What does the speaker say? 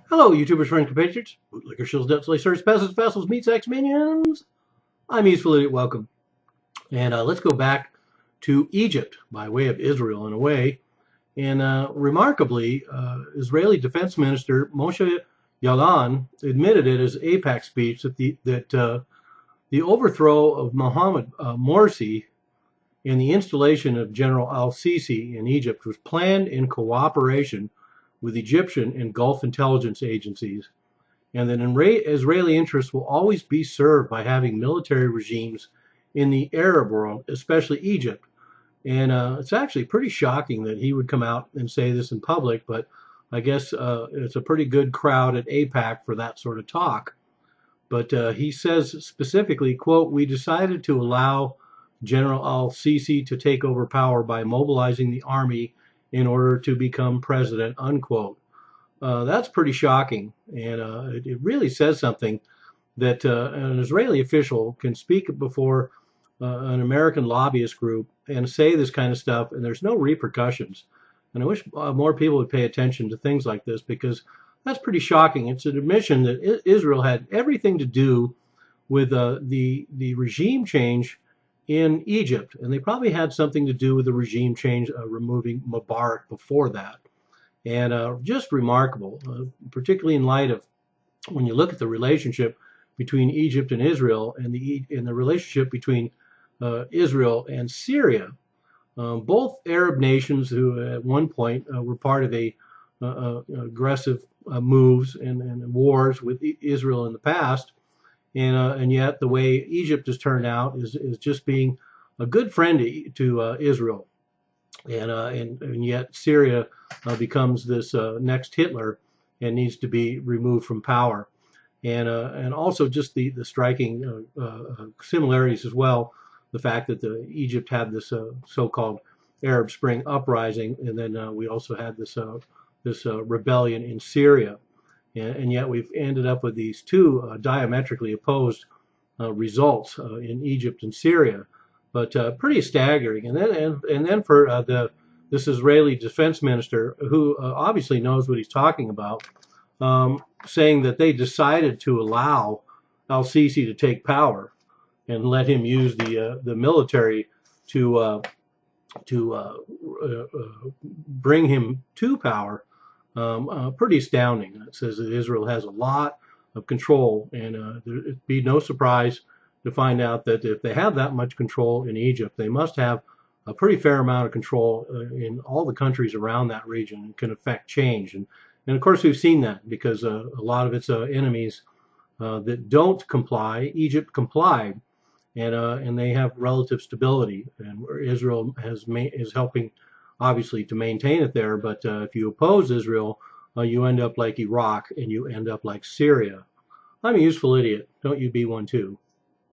Hello, YouTubers, friends, compatriots, bootlicker, shills, debts, lacers, peasants, vassals, meats, ex-minions. I'm Useful Idiot, welcome. And let's go back to Egypt by way of Israel in a way. And remarkably, Israeli Defense Minister Moshe Yaalon admitted at his AIPAC speech that the overthrow of Mohammed Morsi and the installation of General Al-Sisi in Egypt was planned in cooperation with Egyptian and Gulf intelligence agencies, and that Israeli interests will always be served by having military regimes in the Arab world, especially Egypt. And it's actually pretty shocking that he would come out and say this in public, but I guess it's a pretty good crowd at AIPAC for that sort of talk. But he says specifically, quote, "We decided to allow General Al-Sisi to take over power by mobilizing the army in order to become president," unquote. That's pretty shocking, and it really says something that an Israeli official can speak before an American lobbyist group and say this kind of stuff, and there's no repercussions. And I wish more people would pay attention to things like this, because that's pretty shocking. It's an admission that Israel had everything to do with the regime change in Egypt, and they probably had something to do with the regime change removing Mubarak before that. And just remarkable, particularly in light of when you look at the relationship between Egypt and Israel, and the relationship between Israel and Syria, both Arab nations who at one point were part of aggressive moves and wars with Israel in the past. And yet the way Egypt has turned out is just being a good friend to Israel. And yet Syria becomes this next Hitler and needs to be removed from power. And also just the striking similarities as well. The fact that Egypt had this so-called Arab Spring uprising, and then we also had this rebellion in Syria. And yet we've ended up with these two diametrically opposed results in Egypt and Syria, but pretty staggering. And then for this Israeli defense minister, who obviously knows what he's talking about, saying that they decided to allow Al-Sisi to take power and let him use the military to bring him to power. Pretty astounding. It says that Israel has a lot of control, and it'd be no surprise to find out that if they have that much control in Egypt, they must have a pretty fair amount of control in all the countries around that region, and can affect change. And of course, we've seen that, because a lot of its enemies that don't comply, Egypt complied, and they have relative stability, and Israel is helping obviously to maintain it there. But if you oppose Israel, you end up like Iraq, and you end up like Syria. I'm a useful idiot. Don't you be one too.